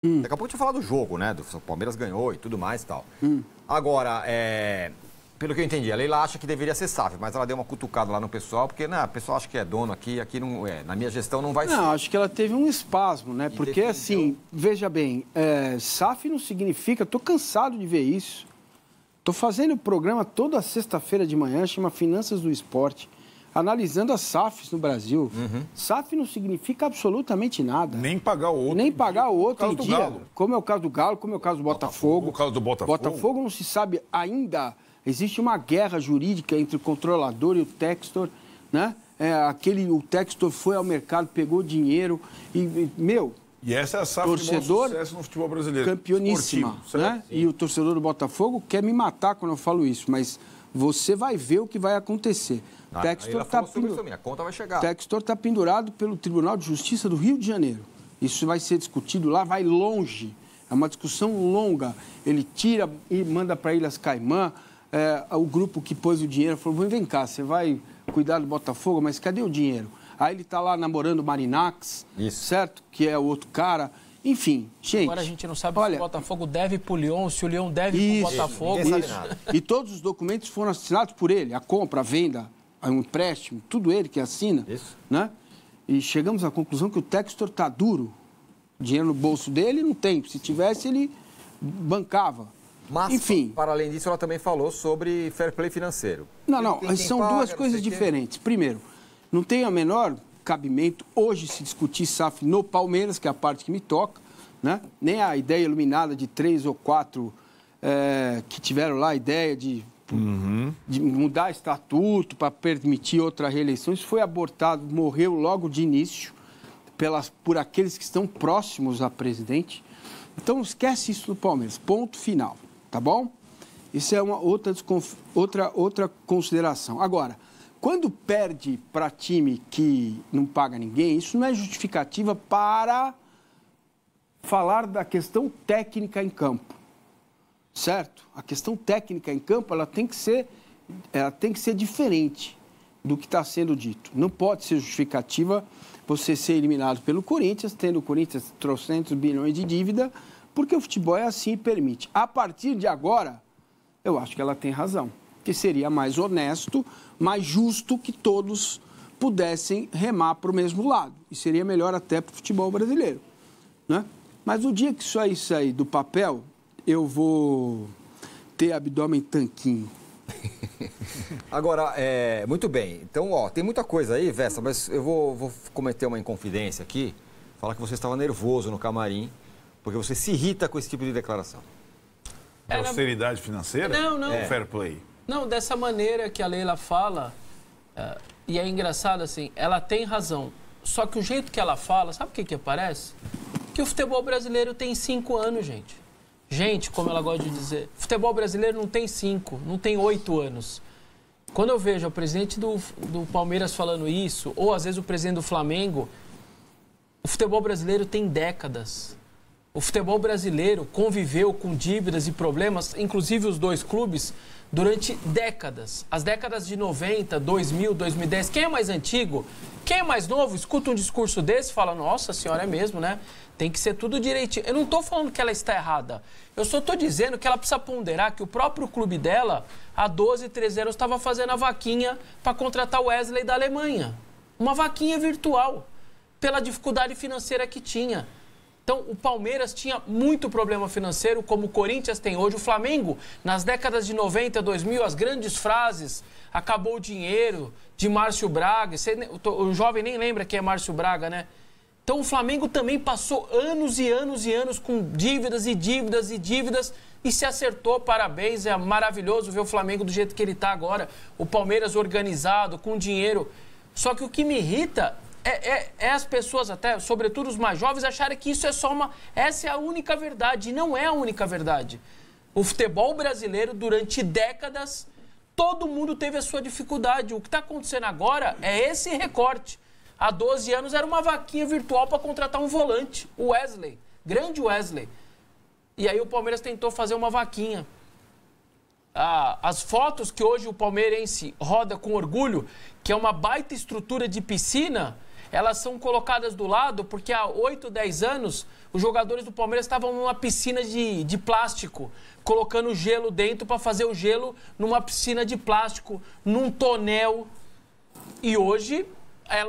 Daqui a pouco a gente vai falar do jogo, né? O Palmeiras ganhou e tudo mais e tal. Agora, pelo que eu entendi, a Leila acha que deveria ser SAF, mas ela deu uma cutucada lá no pessoal, porque o pessoal acha que é dono aqui não é. Na minha gestão não vai ser. Não, acho que ela teve um espasmo, né? Porque assim, veja bem, SAF não significa, tô cansado de ver isso. Tô fazendo o programa toda sexta-feira de manhã, chama Finanças do Esporte, analisando as SAFs no Brasil. SAF não significa absolutamente nada. Nem pagar o outro. Nem pagar o outro em dia. Galo. Como é o caso do Galo, como é o caso do Botafogo. O caso do Botafogo. Botafogo não se sabe ainda. Existe uma guerra jurídica entre o controlador e o Textor, né? O Textor foi ao mercado, pegou dinheiro E essa é a SAF torcedor, de sucesso no futebol brasileiro. Campeoníssima, né? E o torcedor do Botafogo quer me matar quando eu falo isso, mas você vai ver o que vai acontecer. Textor tá a conta vai chegar. Textor está pendurado pelo Tribunal de Justiça do Rio de Janeiro. Isso vai ser discutido lá, vai longe. É uma discussão longa. Ele tira e manda para Ilhas Caimã. O grupo que pôs o dinheiro falou, vem cá, você vai cuidar do Botafogo, mas cadê o dinheiro? Aí ele está lá namorando o Marinax, certo? Que é o outro cara. Enfim, gente... Agora a gente não sabe se o Botafogo deve pro Lyon, se o Lyon deve pro Botafogo. E todos os documentos foram assinados por ele. A compra, a venda, o empréstimo, tudo ele que assina. Né? E chegamos à conclusão que o Textor está duro. Dinheiro no bolso dele não tem. Se tivesse, ele bancava. Mas, enfim, para além disso, ela também falou sobre fair play financeiro. Não, são duas coisas diferentes. Primeiro, não tem o menor cabimento hoje se discutir SAF no Palmeiras, que é a parte que me toca, né? Nem a ideia iluminada de 3 ou 4 que tiveram lá a ideia de mudar estatuto para permitir outra reeleição. Isso foi abortado, morreu logo de início por aqueles que estão próximos a presidente. Então, esquece isso do Palmeiras. Ponto final. Tá bom? Isso é uma outra consideração. Agora, quando perde para time que não paga ninguém, isso não é justificativa para falar da questão técnica em campo. Certo? A questão técnica em campo ela tem que ser diferente do que está sendo dito. Não pode ser justificativa você ser eliminado pelo Corinthians, tendo o Corinthians 300 bilhões de dívida, porque o futebol é assim e permite. A partir de agora, eu acho que ela tem razão. Que seria mais honesto, mais justo que todos pudessem remar para o mesmo lado. E seria melhor até para o futebol brasileiro. Né? Mas no dia que isso aí sair do papel, eu vou ter abdômen tanquinho. Agora, muito bem. Então, tem muita coisa aí, Vessa, mas eu vou cometer uma inconfidência aqui. Falar que você estava nervoso no camarim. Porque você se irrita com esse tipo de declaração. Austeridade financeira? Não. Fair play. Não, dessa maneira que a Leila fala, e é engraçado assim, ela tem razão. Só que o jeito que ela fala, sabe o que parece? Que o futebol brasileiro tem 5 anos, gente. Gente, como ela gosta de dizer, futebol brasileiro não tem 5, não tem 8 anos. Quando eu vejo o presidente do Palmeiras falando isso, ou às vezes o presidente do Flamengo, o futebol brasileiro tem décadas. O futebol brasileiro conviveu com dívidas e problemas, inclusive os dois clubes, durante décadas. As décadas de 90, 2000, 2010. Quem é mais antigo, quem é mais novo, escuta um discurso desse e fala, nossa senhora, é mesmo, né? Tem que ser tudo direitinho. Eu não estou falando que ela está errada. Eu só estou dizendo que ela precisa ponderar que o próprio clube dela, há 12, 13 anos, estava fazendo a vaquinha para contratar o Wesley da Alemanha. Uma vaquinha virtual, pela dificuldade financeira que tinha. Então, o Palmeiras tinha muito problema financeiro, como o Corinthians tem hoje. O Flamengo, nas décadas de 90, 2000, as grandes frases, acabou o dinheiro, de Márcio Braga. O jovem nem lembra quem é Márcio Braga, né? Então, o Flamengo também passou anos e anos e anos com dívidas e dívidas e dívidas e se acertou. Parabéns, é maravilhoso ver o Flamengo do jeito que ele está agora. O Palmeiras organizado, com dinheiro. Só que o que me irrita... É as pessoas até, sobretudo os mais jovens, acharem que isso é só essa é a única verdade, e não é a única verdade. O futebol brasileiro, durante décadas, todo mundo teve a sua dificuldade. O que está acontecendo agora é esse recorte. Há 12 anos era uma vaquinha virtual para contratar um volante, o Wesley, grande Wesley. E aí o Palmeiras tentou fazer uma vaquinha. As fotos que hoje o palmeirense roda com orgulho, que é uma baita estrutura de piscina... elas são colocadas do lado porque há 8, 10 anos os jogadores do Palmeiras estavam numa piscina de plástico, colocando gelo dentro para fazer o gelo numa piscina de plástico, num tonel. E hoje,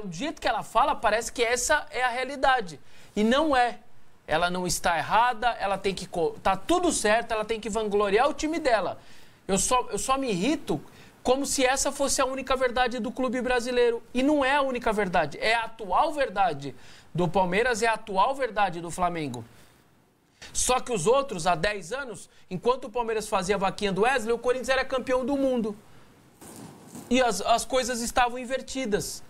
do jeito que ela fala, parece que essa é a realidade. E não é. Ela não está errada, ela tem que... Tá tudo certo, ela tem que vangloriar o time dela. Eu só me irrito como se essa fosse a única verdade do clube brasileiro. E não é a única verdade, é a atual verdade do Palmeiras, é a atual verdade do Flamengo. Só que os outros, há 10 anos, enquanto o Palmeiras fazia a vaquinha do Wesley, o Corinthians era campeão do mundo. E as coisas estavam invertidas.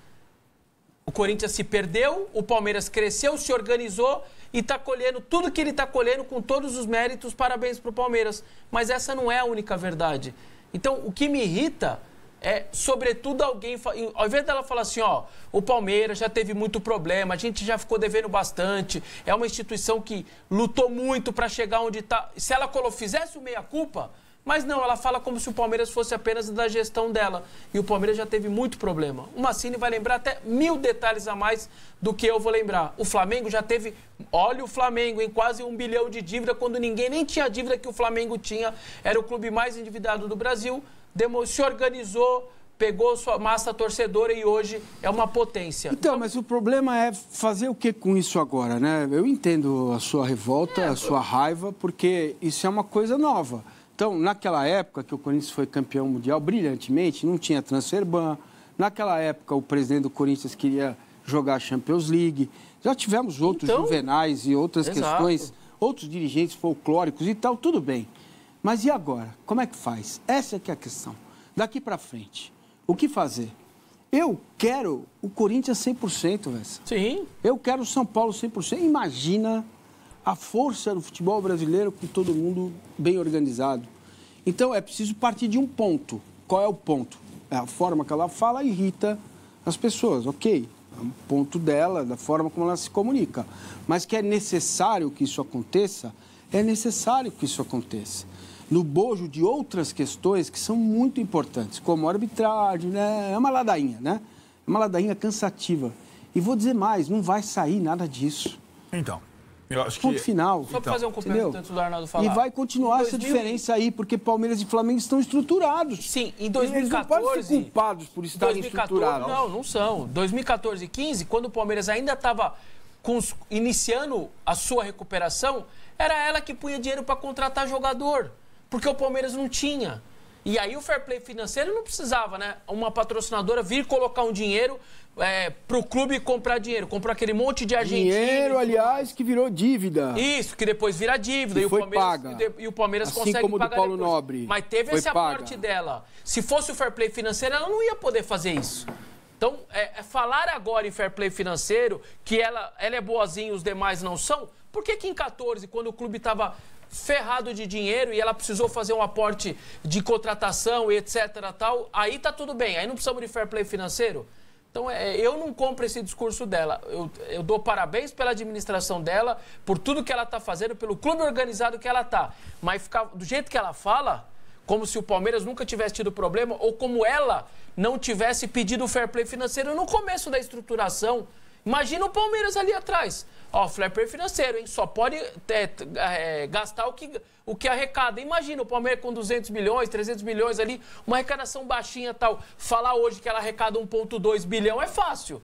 O Corinthians se perdeu, o Palmeiras cresceu, se organizou e está colhendo tudo que ele está colhendo com todos os méritos. Parabéns para o Palmeiras. Mas essa não é a única verdade. Então, o que me irrita é, sobretudo, alguém... Ao invés dela falar assim, ó, o Palmeiras já teve muito problema, a gente já ficou devendo bastante, é uma instituição que lutou muito para chegar onde está. Se ela fizesse o meia-culpa... Mas não, ela fala como se o Palmeiras fosse apenas da gestão dela. E o Palmeiras já teve muito problema. O Massini vai lembrar até 1000 detalhes a mais do que eu vou lembrar. O Flamengo já teve... Olha o Flamengo, em quase 1 bilhão de dívida, quando ninguém nem tinha a dívida que o Flamengo tinha. Era o clube mais endividado do Brasil. Se organizou, pegou sua massa torcedora e hoje é uma potência. Então, mas o problema é fazer o que com isso agora, né? Eu entendo a sua revolta, a sua raiva, porque isso é uma coisa nova. Então, naquela época que o Corinthians foi campeão mundial brilhantemente, não tinha transfer ban. Naquela época, o presidente do Corinthians queria jogar a Champions League. Já tivemos outros juvenais e outras questões, outros dirigentes folclóricos e tal, tudo bem. Mas e agora? Como é que faz? Essa é que é a questão. Daqui para frente, o que fazer? Eu quero o Corinthians 100%, velho. Sim. Eu quero o São Paulo 100%. Imagina a força do futebol brasileiro com todo mundo bem organizado. Então, é preciso partir de um ponto. Qual é o ponto? A forma que ela fala irrita as pessoas, ok? É um ponto dela, da forma como ela se comunica. Mas que é necessário que isso aconteça, é necessário que isso aconteça. No bojo de outras questões que são muito importantes, como a arbitragem, né? É uma ladainha, né? É uma ladainha cansativa. E vou dizer mais, não vai sair nada disso. Então... Eu acho ponto final. Só para fazer um complemento antes do Arnaldo falar. E vai continuar essa diferença aí, porque Palmeiras e Flamengo estão estruturados. Sim, em 2014... Eles não podem ser culpados por estarem estruturados. Não são. 2014 e 15, quando o Palmeiras ainda estava iniciando a sua recuperação, era ela que punha dinheiro para contratar jogador, porque o Palmeiras não tinha. E aí o fair play financeiro não precisava, né? Uma patrocinadora vir colocar um dinheiro para o clube comprar dinheiro. Comprou aquele monte de argentino. Dinheiro, aliás, que virou dívida. Isso, que depois vira dívida. E foi paga. E o Palmeiras assim consegue como pagar do Paulo depois. Nobre. Mas teve esse aporte dela. Se fosse o fair play financeiro, ela não ia poder fazer isso. Então, falar agora em fair play financeiro, que ela é boazinha e os demais não são, por que em 14, quando o clube estava ferrado de dinheiro e ela precisou fazer um aporte de contratação e etc, tal, aí tá tudo bem, aí não precisamos de fair play financeiro? Então, eu não compro esse discurso dela. Eu dou parabéns pela administração dela, por tudo que ela está fazendo, pelo clube organizado que ela está. Mas ficar do jeito que ela fala, como se o Palmeiras nunca tivesse tido problema, ou como ela não tivesse pedido o fair play financeiro no começo da estruturação. Imagina o Palmeiras ali atrás. Ó, fair play financeiro, hein? Só pode gastar o que arrecada. Imagina o Palmeiras com 200 milhões, 300 milhões ali, uma arrecadação baixinha e tal. Falar hoje que ela arrecada 1,2 bilhão é fácil.